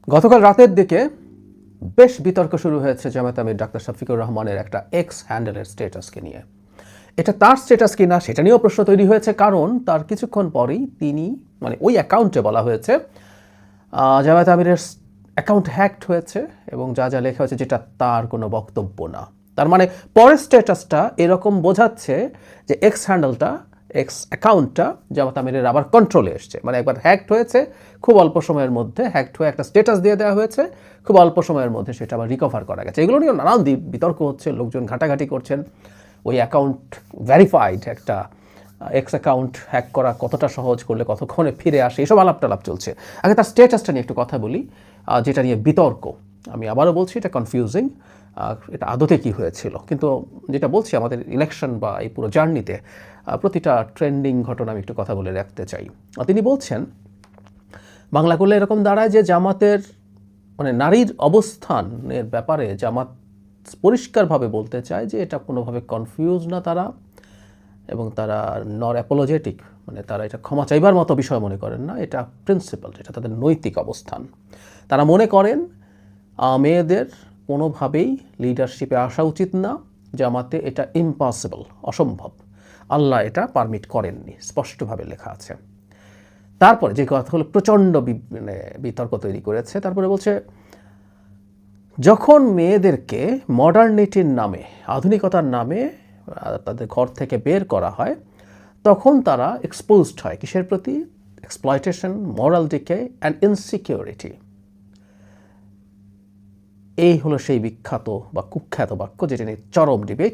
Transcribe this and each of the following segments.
গতকাল রাতের দিকে বেশ বিতর্ক শুরু হয়েছে জামায়াত আমির ডাক্তার শফিকুর রহমানের একটা এক্স হ্যান্ডেলের স্ট্যাটাসকে নিয়ে। এটা তার স্ট্যাটাস কিনা সেটা নিয়েও প্রশ্ন তৈরি হয়েছে, কারণ তার কিছুক্ষণ পরেই তিনি ওই অ্যাকাউন্টে বলা হয়েছে জামায়াত আমিরের অ্যাকাউন্ট হ্যাকড হয়েছে এবং যা যা লেখা হয়েছে যেটা তার কোনো বক্তব্য না। তার মানে পরের স্ট্যাটাসটা এরকম বোঝাচ্ছে যে এক্স হ্যান্ডেলটা, এক্স অ্যাকাউন্টটা জামায়াত আমিরের আবার কন্ট্রোলে এসছে। একবার হ্যাকড হয়েছে, খুব অল্প সময়ের মধ্যে হ্যাকড হয়ে একটা স্ট্যাটাস দিয়ে দেওয়া হয়েছে, খুব অল্প সময়ের মধ্যে সেটা আবার রিকভার করা গেছে। এগুলো নিয়েও নানান বিতর্ক হচ্ছে, লোকজন ঘাটাঘাটি করছেন। ওই অ্যাকাউন্ট ভেরিফাইড একটা এক্স অ্যাকাউন্ট হ্যাক করা কতটা সহজ, করলে কতক্ষণে ফিরে আসে, এসব আলাপ টালাপ চলছে। আগে তার স্ট্যাটাসটা নিয়ে একটু কথা বলি, যেটা নিয়ে বিতর্ক। আমি আবারও বলছি এটা কনফিউজিং, এটা আদতে কী হয়েছিল। কিন্তু যেটা বলছি, আমাদের ইলেকশন বা এই পুরো জার্নিতে প্রতিটা ট্রেন্ডিং ঘটনা আমি একটু কথা বলে রাখতে চাই। তিনি বলছেন, বাংলা করলে এরকম দাঁড়ায় যে জামাতের নারীর অবস্থানের ব্যাপারে জামাত পরিষ্কারভাবে বলতে চায় যে এটা কোনোভাবে কনফিউজ না তারা, এবং তারা নর অ্যাপোলজেটিক, তারা এটা ক্ষমা চাইবার মতো বিষয় মনে করেন না, এটা প্রিন্সিপাল, এটা তাদের নৈতিক অবস্থান। তারা মনে করেন মেয়েদের কোনোভাবেই লিডারশিপে আসা উচিত না, জামাতে এটা ইম্পসিবল, অসম্ভব, আল্লাহ এটা পারমিট করেননি, স্পষ্টভাবে লেখা আছে। তারপরে যে কথা হলো প্রচণ্ড বিতর্ক তৈরি করেছে, তারপরে বলছে যখন মেয়েদেরকে মডার্নিটির নামে, আধুনিকতার নামে তাদের ঘর থেকে বের করা হয়, তখন তারা এক্সপোজড হয় কিসের প্রতি? Exploitation, moral decay and insecurity. এই হলো সেই বিখ্যাত বা কুখ্যাত বাক্য যেটা নিয়ে চরম debate.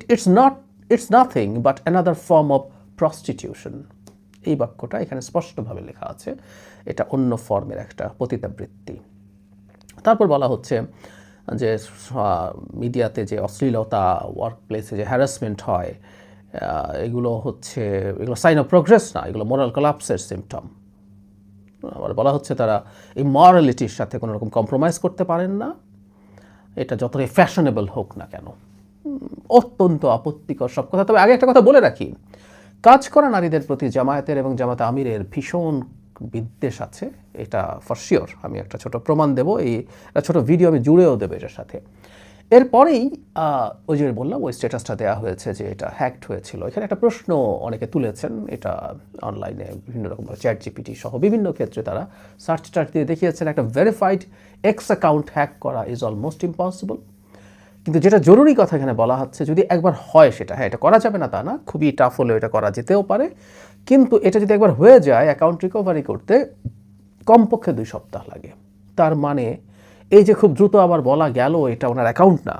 It's nothing but another form of prostitution. এই বাক্যটা এখানে স্পষ্টভাবে লেখা আছে, এটা অন্য ফর্মের একটা পতিতাবৃত্তি। তারপর বলা হচ্ছে যে মিডিয়াতে যে অশ্লীলতা, ওয়ার্ক প্লেসে যে হ্যারাসমেন্ট হয়, এগুলো সাইন অফ প্রোগ্রেস না, এগুলো মোরাল কোলাপসের সিমটম। আবার বলা হচ্ছে তারা এই মরালিটির সাথে কোনো রকম কম্প্রোমাইজ করতে পারেন না, এটা যতটাই ফ্যাশনেবল হোক না কেন। অত্যন্ত আপত্তিকর সব কথা। তবে আগে একটা কথা বলে রাখি, কাজ করা নারীদের প্রতি জামায়াতের এবং জামাত আমিরের ভীষণ বিদ্বেষ আছে, এটা ফর শিওর। আমি একটা ছোট প্রমাণ দেবো, একটা ছোট ভিডিও আমি জুড়েও দেবো এটার সাথে। এরপরেই ওই যে বললাম, ওই স্ট্যাটাসটা দেওয়া হয়েছে যে এটা হ্যাকড হয়েছিল। এখানে একটা প্রশ্ন অনেকে তুলেছেন, এটা অনলাইনে বিভিন্ন রকম চ্যাট জিপিটি সহ বিভিন্ন ক্ষেত্রে তারা সার্চ টার্চ দিয়ে দেখিয়েছেন, একটা ভেরিফাইড এক্স অ্যাকাউন্ট হ্যাক করা ইজ অলমোস্ট ইম্পসিবল। কিন্তু যেটা জরুরি কথা এখানে বলা হচ্ছে, যদি একবার হয় সেটা, হ্যাঁ এটা করা যাবে না তা না, খুবই টাফ হলেও এটা করা যেতেও পারে, কিন্তু এটা যদি একবার হয়ে যায় অ্যাকাউন্ট রিকভারি করতে কমপক্ষে 2 সপ্তাহ লাগে। তার মানে এই যে খুব দ্রুত আবার বলা গেল এটা ওনার অ্যাকাউন্ট না।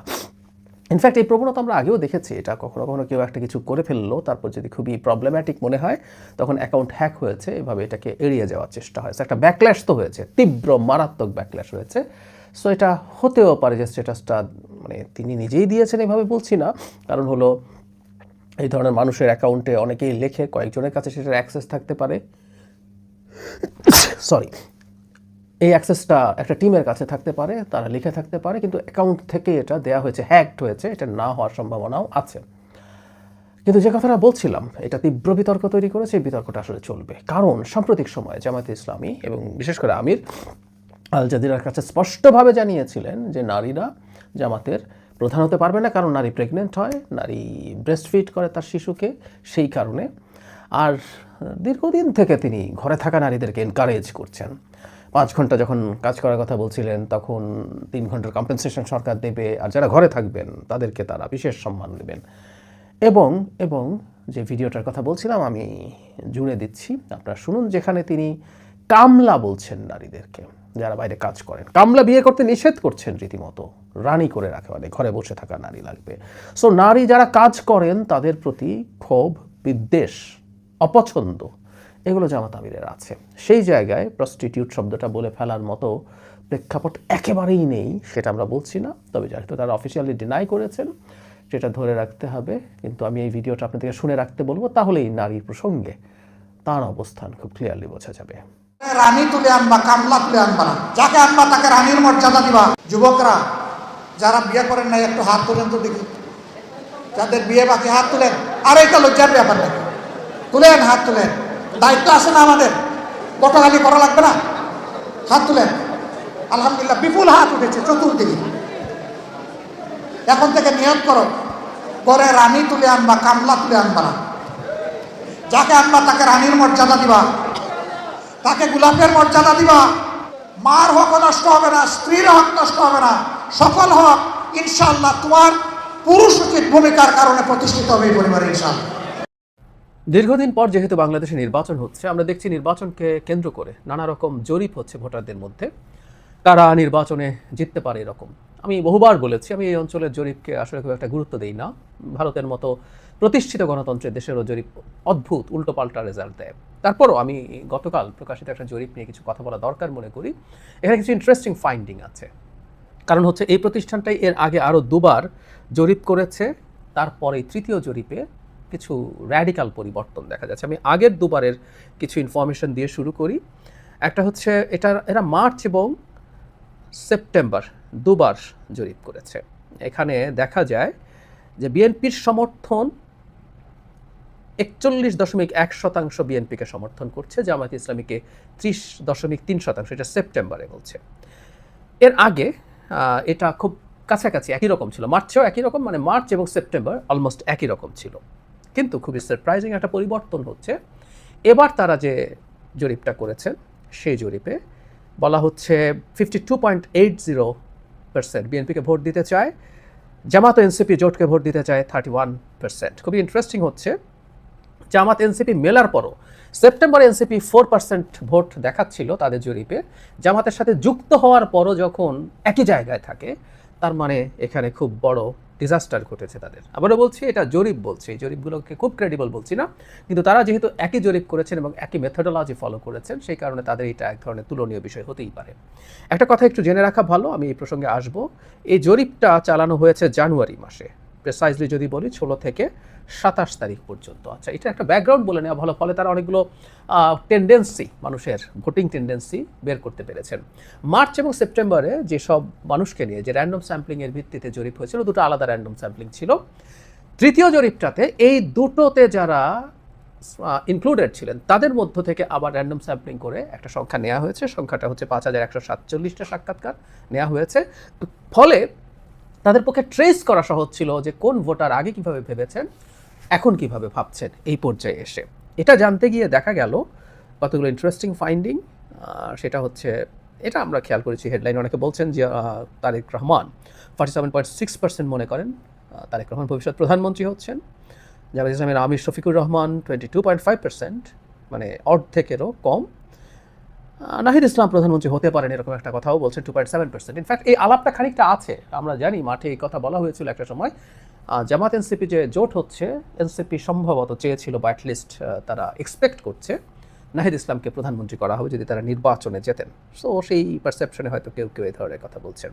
ইনফ্যাক্ট এই প্রবণতা আমরা আগেও দেখেছি, এটা কখনো কখনো কেউ একটা কিছু করে ফেললো, তারপর যদি খুবই প্রবলেম্যাটিক মনে হয় তখন অ্যাকাউন্ট হ্যাক হয়েছে, এভাবে এটাকে এড়িয়ে যাওয়ার চেষ্টা হয়েছে। একটা ব্যাকল্যাশ তো হয়েছে, তীব্র মারাত্মক ব্যাকল্যাশ হয়েছে। সো এটা হতেও পারে যে স্ট্যাটাসটা তিনি নিজেই দিয়েছেন, এভাবে বলছি না, কারণ হলো এই ধরনের মানুষের অ্যাকাউন্টে অনেকেই লেখে, কয়েকজনের কাছে সেটার অ্যাক্সেস থাকতে পারে, সরি, এই অ্যাক্সেসটা একটা টিমের কাছে থাকতে পারে, তারা লিখে থাকতে পারে, কিন্তু অ্যাকাউন্ট থেকে এটা দেওয়া হয়েছে, হ্যাকড হয়েছে, এটা না হওয়ার সম্ভাবনাও আছে। কিন্তু যে কথাটা বলছিলাম, এটা তীব্র বিতর্ক তৈরি করেছে, এই বিতর্কটা আসলে চলবে, কারণ সাম্প্রতিক সময়ে জামায়াতে ইসলামী এবং বিশেষ করে আমির আল জাজিরার কাছে স্পষ্টভাবে জানিয়েছিলেন যে নারীরা জামাতের প্রধান হতে পারবে না, কারণ নারী প্রেগনেন্ট হয়, নারী ব্রেস্ট ফিড করে তার শিশুকে, সেই কারণে। আর দীর্ঘদিন থেকে তিনি ঘরে থাকা নারীদেরকে এনকারেজ করছেন। 5 ঘন্টা যখন কাজ করার কথা বলছিলেন, তখন 3 ঘন্টার কম্পেনসেশন সরকার দেবে, আর যারা ঘরে থাকবেন তাদেরকে তারা বিশেষ সম্মান দেবেন। এবং যে ভিডিওটার কথা বলছিলাম আমি জুড়ে দিচ্ছি, আপনারা শুনুন, যেখানে তিনি কামলা বলছেন নারীদেরকে, যারা বাইরে কাজ করেন, কামলা বিয়ে করতে নিষেধ করছেন, রীতিমতো রানী করে রাখে, ঘরে বসে থাকা নারী লাগবে। সো নারী যারা কাজ করেন তাদের প্রতি ক্ষোভ, বিদ্বেষ, অপছন্দ, এগুলো জামাত আমিরের আছে। সেই জায়গায় প্রস্টিটিউট শব্দটা বলে ফেলার মতো প্রেক্ষাপট একেবারেই নেই, সেটা আমরা বলছি না, তবে যেহেতু তারা অফিসিয়ালি ডিনাই করেছেন সেটা ধরে রাখতে হবে। কিন্তু আমি এই ভিডিওটা আপনাদেরকে শুনে রাখতে বলবো, তাহলেই নারীর প্রসঙ্গে তার অবস্থান খুব ক্লিয়ারলি বোঝা যাবে। রানী তুলে আনবা, কামলা তুলে আনবা না, যাকে আনবা তাকে রানীর মর্যাদা দিবা। যুবকরা যারা বিয়ে করেন নাই একটু হাত তুলেন তো দেখি, যাদের বিয়ে বাকি হাত তুলেন। আর এটা লজ্জার ব্যাপার নাকি? তুলেন, হাত তুলেন, দায়িত্ব আছে না আমাদের? কটখালি করা লাগবে না, হাত তুলেন। আলহামদুলিল্লাহ বিপুল হাত উঠেছে চতুর্দিকে। এখন থেকে নিয়ত করো, করে রানী তুলে আনবা, কামলা তুলে আনবা না। যাকে আনবা তাকে রানীর মর্যাদা দিবা, তাকে গোলাপের মর্যাদা দিবা। মার হক নষ্ট হবে না, স্ত্রীর হক নষ্ট হবে না, সকল হক ইনশাআল্লাহ তোমার পুরুষ উচিত ভূমিকার কারণে প্রতিষ্ঠিত হবে এই পরিবারে ইনশাআল্লাহ। দীর্ঘদিন পর যেহেতু বাংলাদেশে নির্বাচন হচ্ছে, আমরা দেখছি নির্বাচনকে কেন্দ্র করে নানা রকম জরিপ হচ্ছে ভোটারদের মধ্যে, কারা নির্বাচনে জিততে পারে এরকম। আমি বহুবার বলেছি, আমি এই অঞ্চলের জরিপকে আসলে খুব একটা গুরুত্ব দিই না। ভারতের মতো প্রতিষ্ঠিত গণতন্ত্রের দেশেরও জরিপ অদ্ভুত উল্টোপাল্টা রেজাল্ট দেয়। তারপরও আমি গতকাল প্রকাশিত একটা জরিপ নিয়ে কিছু কথা বলা দরকার মনে করি। এখানে কিছু ইন্টারেস্টিং ফাইন্ডিং আছে। কারণ হচ্ছে এই প্রতিষ্ঠানটাই এর আগে আরও দুবার জরিপ করেছে, তারপরে তৃতীয় জরিপে কিছু র্যাডিক্যাল পরিবর্তন দেখা যাচ্ছে। আমি আগের দুবারের কিছু ইনফরমেশন দিয়ে শুরু করি। একটা হচ্ছে এরা মার্চ এবং সেপ্টেম্বর দুবার জরিপ করেছে। এখানে দেখা যায় যে বিএনপির সমর্থন 41.1% বিএনপিকে সমর্থন করছে, জামায়াত ইসলামীকে 30.3%, এটা সেপ্টেম্বরে বলছে। এর আগে এটা খুব কাছাকাছি একই রকম ছিল, মার্চেও একই রকম, মানে মার্চ এবং সেপ্টেম্বর অলমোস্ট একই রকম ছিল। কিন্তু খুবই সারপ্রাইজিং একটা পরিবর্তন হচ্ছে। এবার তারা যে জরিপটা করেছেন সেই জরিপে বলা হচ্ছে 52.80% বিএনপিকে ভোট দিতে চায়, জামাত এনসিপি জোটকে ভোট দিতে চায় 31%। খুবই ইন্টারেস্টিং হচ্ছে, জামাত এনসিপি মেলার পরও সেপ্টেম্বরে এনসিপি 4% ভোট দেখাচ্ছিল তাদের জরিপে, জামাতের সাথে যুক্ত হওয়ার পরও যখন একই জায়গায় থাকে, তার মানে এখানে খুব বড় ডিজাস্টার ঘটেছে তাদের। আবারও বলছি, এটা জরিপ বলছে, এই জরিপগুলোকে খুব ক্রেডিবল বলছি না, কিন্তু তারা যেহেতু একই জরিপ করেছেন এবং একই মেথোডোলজি ফলো করেছেন, সেই কারণে তাদের এটা এক ধরনের তুলনীয় বিষয় হতেই পারে। একটা কথা একটু জেনে রাখা ভালো, আমি এই প্রসঙ্গে আসব। এই জরিপটা চালানো হয়েছে জানুয়ারি মাসে, প্রেসাইজলি যদি বলি 16 থেকে 27 তারিখ পর্যন্ত। আচ্ছা, এটা একটা ব্যাকগ্রাউন্ড বলে নেওয়া ভালো, ফলে তারা অনেকগুলো টেন্ডেন্সি, মানুষের ভোটিং টেন্ডেন্সি বের করতে পেরেছেন। মার্চ এবং সেপ্টেম্বরে যেসব মানুষকে নিয়ে যে র্যান্ডম স্যাম্পলিংয়ের ভিত্তিতে জরিপ হয়েছিল, দুটো আলাদা র্যান্ডম স্যাম্পলিং ছিল। তৃতীয় জরিপটাতে এই দুটোতে যারা ইনক্লুডেড ছিলেন তাদের মধ্য থেকে আবার র্যান্ডম স্যাম্পলিং করে একটা সংখ্যা নেওয়া হয়েছে। সংখ্যাটা হচ্ছে 5147টা সাক্ষাৎকার নেওয়া হয়েছে। ফলে তাদের পক্ষে ট্রেস করা সহজ ছিল যে কোন ভোটার আগে কিভাবে ভেবেছেন, এখন কিভাবে ভাবছেন এই পর্যায়ে এসে। এটা জানতে গিয়ে দেখা গেল কতগুলো ইন্টারেস্টিং ফাইন্ডিং। সেটা হচ্ছে, এটা আমরা খেয়াল করেছি হেডলাইন, অনেকে বলছেন যে তারেক রহমান 47.6% মনে করেন তারেক রহমান ভবিষ্যৎ প্রধানমন্ত্রী হচ্ছেন। জামায়াত ইসলামের আমির শফিকুর রহমান 22.5%, মানে অর্ধেকেরও কম। নাহিদ ইসলাম প্রধানমন্ত্রী হতে পারেন এরকম একটা কথাও বলছেন 2.7%। ইনফ্যাক্ট এই আলাপটা খানিকটা আছে, আমরা জানি মাঠে এই কথা বলা হয়েছিল একটা সময়। জামাত এনসিপি যে জোট হচ্ছে, এনসিপি সম্ভবত চেয়েছিল বা অ্যাটলিস্ট তারা এক্সপেক্ট করছে নাহিদ ইসলামকে প্রধানমন্ত্রী করা হবে যদি তারা নির্বাচনে জেতেন। সো সেই পারসেপশনে হয়তো কেউ কেউ এই ধরনের কথা বলছেন।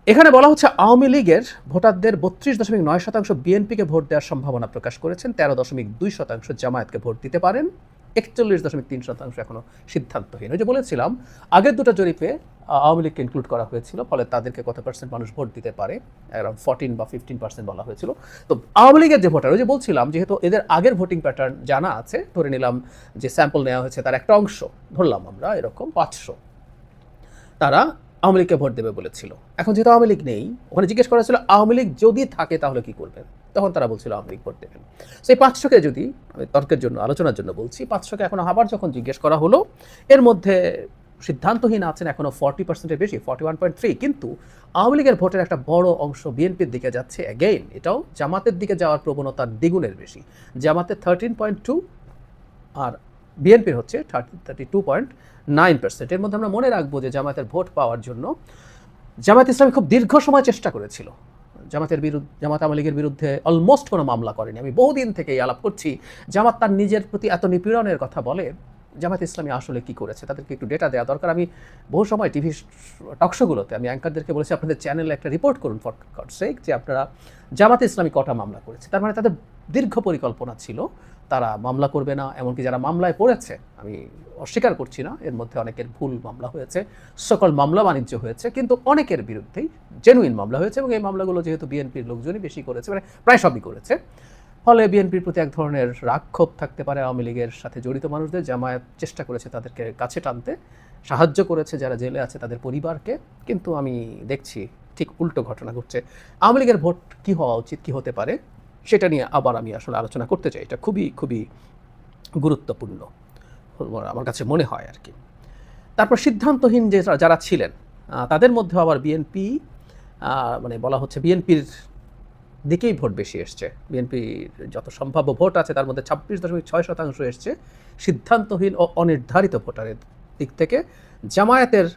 এখানে বলা হচ্ছে আওয়ামী লীগের ভোটারদের 32.9% বিএনপিকে ভোট দেওয়ার সম্ভাবনা প্রকাশ করেছেন, 13.2% জামায়াতকে ভোট দিতে পারেন, 41.3% এখনো সিদ্ধান্তহীন। ওই যে বলেছিলাম আগের দুটো জরিপে আওয়ামী লীগকে ইনক্লুড করা হয়েছিল, ফলে তাদেরকে কত পার্সেন্ট মানুষ ভোট দিতে পারে, অ্যারাউন্ড 14 বা 15% বলা হয়েছিল। তো আওয়ামী লীগের যে ভোটার, ওই যে বলছিলাম যেহেতু এদের আগের ভোটিং প্যাটার্ন জানা আছে, ধরে নিলাম যে স্যাম্পল নেওয়া হয়েছে তার একটা অংশ, ধরলাম আমরা এরকম 500, তারা আওয়ামী লীগকে ভোট দেবে বলেছিল। এখন যেহেতু আওয়ামী লীগ নেই, ওখানে জিজ্ঞেস করা ছিল আওয়ামী লীগ যদি থাকে তাহলে কি করবেন, তখন তারা বলছিল আওয়ামী লীগ ভোট দেবেন। সেই 500কে যদি, আমি তর্কের জন্য আলোচনার জন্য বলছি, 500কে এখন আবার যখন জিজ্ঞেস করা হলো, এর মধ্যে সিদ্ধান্তহীন আছেন এখনও 40%-এর বেশি, 41.3। কিন্তু আওয়ামী লীগের ভোটের একটা বড় অংশ বিএনপির দিকে যাচ্ছে। অ্যাগেইন এটাও জামাতের দিকে যাওয়ার প্রবণতার দ্বিগুণের বেশি। জামাতের 13.2 আর বিএনপির হচ্ছে 32.9%। এর মধ্যে আমরা মনে রাখবো যে জামায়াতের ভোট পাওয়ার জন্য জামায়াত ইসলামী খুব দীর্ঘ সময় চেষ্টা করেছিল। জামাত আওয়ামী লীগের বিরুদ্ধে অলমোস্ট কোনো মামলা করেনি। আমি বহুদিন থেকে এই আলাপ করছি, জামাত তার নিজের প্রতি এত নিপীড়নের কথা বলে, জামাত ইসলামী আসলে কি করেছে তাদেরকে একটু ডেটা দেওয়া দরকার। আমি বহু সময় টিভি টকশোগুলোতে আমি অ্যাঙ্কারদেরকে বলেছি আপনাদের চ্যানেলে একটা রিপোর্ট করুন ফর গডস সেক, যে আপনারা জামাত ইসলামী কটা মামলা করেছে। তার মানে তাদের দীর্ঘ পরিকল্পনা ছিল তারা মামলা করবে না। এমনকি যারা মামলায় পড়েছে, আমি অস্বীকার করছি না, এর মধ্যে অনেকের ভুল মামলা হয়েছে, সকল মামলা বাণিজ্য হয়েছে, কিন্তু অনেকের বিরুদ্ধেই জেনুইন মামলা হয়েছে এবং এই মামলাগুলো যেহেতু বিএনপির লোকজনই বেশি করেছে, মানে প্রায় সবই করেছে, ফলে বিএনপির প্রতি এক ধরনের রাগ ক্ষোভ থাকতে পারে আওয়ামী লীগের সাথে জড়িত মানুষদের। জামায়াত চেষ্টা করেছে তাদেরকে কাছে টানতে, সাহায্য করেছে যারা জেলে আছে তাদের পরিবারকে, কিন্তু আমি দেখছি ঠিক উল্টো ঘটনা ঘটছে। আওয়ামী লীগের ভোট কী হওয়া উচিত, কী হতে পারে, সেটা নিয়ে আবার আমি আসলে আলোচনা করতে চাই। এটা খুবই খুবই গুরুত্বপূর্ণ আমার কাছে মনে হয় আর কি। তারপর সিদ্ধান্তহীন যে যারা ছিলেন তাদের মধ্যে আবার বিএনপি, মানে বলা হচ্ছে বিএনপির দিকেই ভোট বেশি এসছে। বিএনপির যত সম্ভাব্য ভোট আছে তার মধ্যে 26.6% এসছে সিদ্ধান্তহীন ও অনির্ধারিত ভোটারের দিক থেকে। জামায়াতের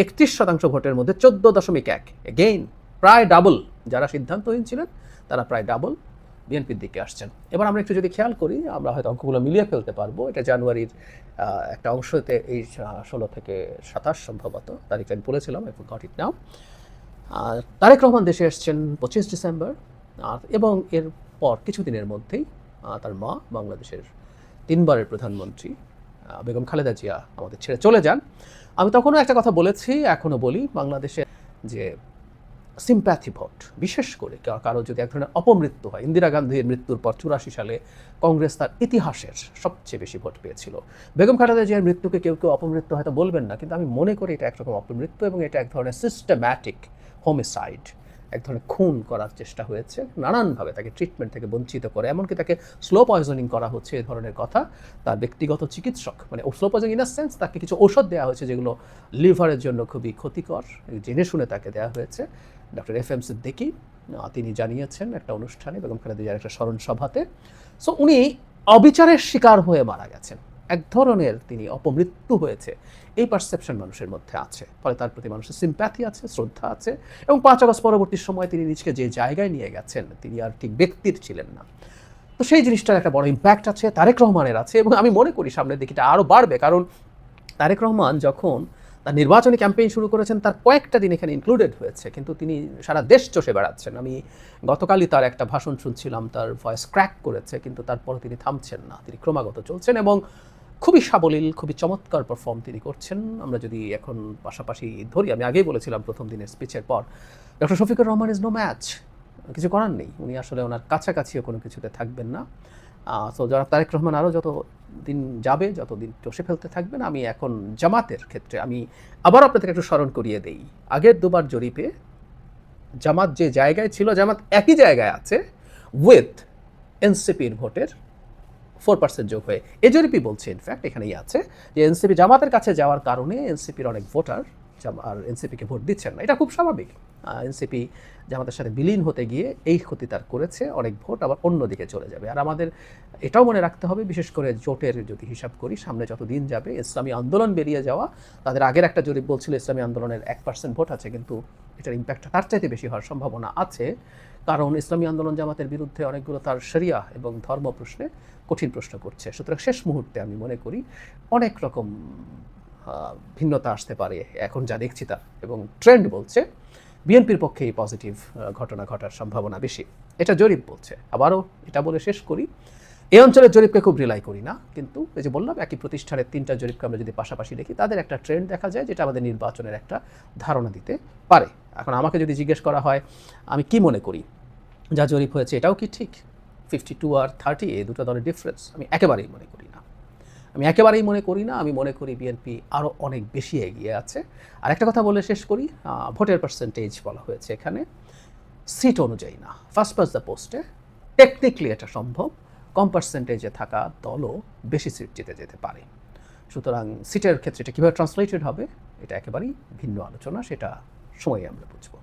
31% ভোটের মধ্যে 14.1, এগেইন প্রায় ডাবল। যারা সিদ্ধান্তহীন ছিলেন তারা প্রায় ডাবল বিএনপির দিকে আসছেন। এবার আমরা একটু যদি খেয়াল করি, আমরা হয়তো অঙ্কগুলো মিলিয়ে ফেলতে পারবো। এটা জানুয়ারির একটা অংশতে, এই 16 থেকে 27 সম্ভবত তারিখটা আমি বলেছিলাম, আই ফরগট ইট নাও। তারেক রহমান দেশে এসছেন 25 ডিসেম্বর, এবং এরপর কিছুদিনের মধ্যেই তার মা, বাংলাদেশের 3 বারের প্রধানমন্ত্রী বেগম খালেদা জিয়া আমাদের ছেড়ে চলে যান। আমি তখনও একটা কথা বলেছি, এখনও বলি, বাংলাদেশে যে সিম্প্যাথি ভোট, বিশেষ করে কারো যদি এক ধরনের অপমৃত্যু হয়, ইন্দিরা গান্ধীর মৃত্যুর পর 84 সালে কংগ্রেস তার ইতিহাসের সবচেয়ে বেশি ভোট পেয়েছিল। বেগম খালেদা জিয়ার মৃত্যুকে কেউ কেউ অপমৃত্যু হয়তো বলবেন না, কিন্তু আমি মনে করি এটা একরকম অপমৃত্যু, এবং এটা এক ধরনের সিস্টেম্যাটিক হোমিসাইড, এক ধরনের খুন করার চেষ্টা হয়েছে নানানভাবে, তাকে ট্রিটমেন্ট থেকে বঞ্চিত করে, এমনকি তাকে স্লো পয়জনিং করা হচ্ছে, এ ধরনের কথা। তার ব্যক্তিগত চিকিৎসক, মানে slow poisoning in a sense, তাকে কিছু ঔষধ দেওয়া হয়েছে যেগুলো লিভারের জন্য খুবই ক্ষতিকর, জেনে শুনে তাকে দেওয়া হয়েছে। ডক্টর FM সিদ্দিকী তিনি জানিয়েছেন একটা অনুষ্ঠানে, বেগম খালেদা জিয়ার একটা স্মরণ সভাতে। সো উনি অবিচারের শিকার হয়ে মারা গেছেন, এক ধরনের তিনি অপমৃত্যু হয়েছে, এই পারসেপশন মানুষের মধ্যে আছে। ফলে তার প্রতি মানুষের সিম্প্যাথি আছে, শ্রদ্ধা আছে, এবং 5 আগস্ট পরবর্তী সময় তিনি নিজকে যে জায়গায় নিয়ে গেছেন, তিনি আর ঠিক ব্যক্তির ছিলেন না। তো সেই জিনিসটার একটা বড় ইম্প্যাক্ট আছে, তারেক রহমানের আছে, এবং আমি মনে করি সামনের দিকে এটা আরও বাড়বে। কারণ তারেক রহমান যখন তার নির্বাচনী ক্যাম্পেইন শুরু করেছেন, তার কয়েকটা দিন এখানে ইনক্লুডেড হয়েছে, কিন্তু তিনি সারা দেশ চষে বেড়াচ্ছেন। আমি গতকালই তার একটা ভাষণ শুনছিলাম, তার ভয়েস ক্র্যাক করেছে, কিন্তু তারপরে তিনি থামছেন না, তিনি ক্রমাগত চলছেন, এবং খুবই সাবলীল, খুবই চমৎকার পারফর্ম তিনি করছেন। আমরা যদি এখন পাশাপাশি ধরি, আমি আগেই বলেছিলাম প্রথম দিনের স্পিচের পর, doctor Shafiqur Rahman is no match, কিছু করার নেই, উনি আসলে ওনার কাছাকাছিও কোনো কিছুতে থাকবেন না। সো যারা তারেক রহমান আরও যত দিন যাবে, যত দিন চষে ফেলতে থাকবেন। আমি এখন জামাতের ক্ষেত্রে আমি আবার আপনাদের একটু স্মরণ করিয়ে দেই, আগের দুবার জরিপে জামাত যে জায়গায় ছিল, জামাত একই জায়গায় আছে উইথ এনসিপির ভোটের 4% যোগ হয়ে। এই জরিপই বলছে, ইনফ্যাক্ট এখানেই আছে যে এনসিপি জামাতের কাছে যাওয়ার কারণে এনসিপির অনেক ভোটার আর এনসিপিকে ভোট দিচ্ছেন না। এটা খুব স্বাভাবিক। এনসিপি জামাতের সাথে বিলীন হতে গিয়ে এই ক্ষতি তার করেছে, অনেক ভোট আবার অন্যদিকে চলে যাবে। আর আমাদের এটাও মনে রাখতে হবে, বিশেষ করে জোটের যদি হিসাব করি, সামনে যত দিন যাবে, ইসলামী আন্দোলন বেরিয়ে যাওয়া, তাদের আগের একটা জরিপ বলছিল ইসলামী আন্দোলনের 1% ভোট আছে, কিন্তু এটার ইম্প্যাক্টটা তার চাইতে বেশি হওয়ার সম্ভাবনা আছে, কারণ ইসলামী আন্দোলন জামাতের বিরুদ্ধে অনেকগুলো তার শরিয়া এবং ধর্ম প্রশ্নে কঠিন প্রশ্ন করছে। সুতরাং শেষ মুহূর্তে আমি মনে করি অনেক রকম ভিন্নতা আসতে পারে, এখন যা দেখছি তা, এবং ট্রেন্ড বলছে বিএনপির পক্ষেই পজিটিভ ঘটনা ঘটার সম্ভাবনা বেশি, এটা জরিপ বলছে। আবারও এটা বলে শেষ করি, এই অঞ্চলের জরিপকে খুব রিলাই করি না, কিন্তু এই যে বললাম একই প্রতিষ্ঠানের 3টা জরিপকে আমরা যদি পাশাপাশি দেখি, তাদের একটা ট্রেন্ড দেখা যায়, যেটা আমাদের নির্বাচনের একটা ধারণা দিতে পারে। এখন আমাকে যদি জিজ্ঞেস করা হয় আমি কি মনে করি, যা জরিপ হয়েছে এটাও কি ঠিক, 52 আর 30 এই দুটো দলের ডিফারেন্স, আমি একেবারেই মনে করি না। আমি মনে করি বিএনপি আরও অনেক বেশি এগিয়ে আছে। আর একটা কথা বলে শেষ করি, ভোটের পার্সেন্টেজ বলা হয়েছে এখানে, সিট অনুযায়ী না, ফার্স্ট পাস দ্য পোস্টে টেকনিক্যালি এটা সম্ভব, কম পার্সেন্টেজে থাকা দলও বেশি সিট জিতে যেতে পারে। সুতরাং সিটের ক্ষেত্রে এটা কীভাবে ট্রান্সলেটেড হবে, এটা একেবারেই ভিন্ন আলোচনা, সেটা সময়ে আমরা বুঝব।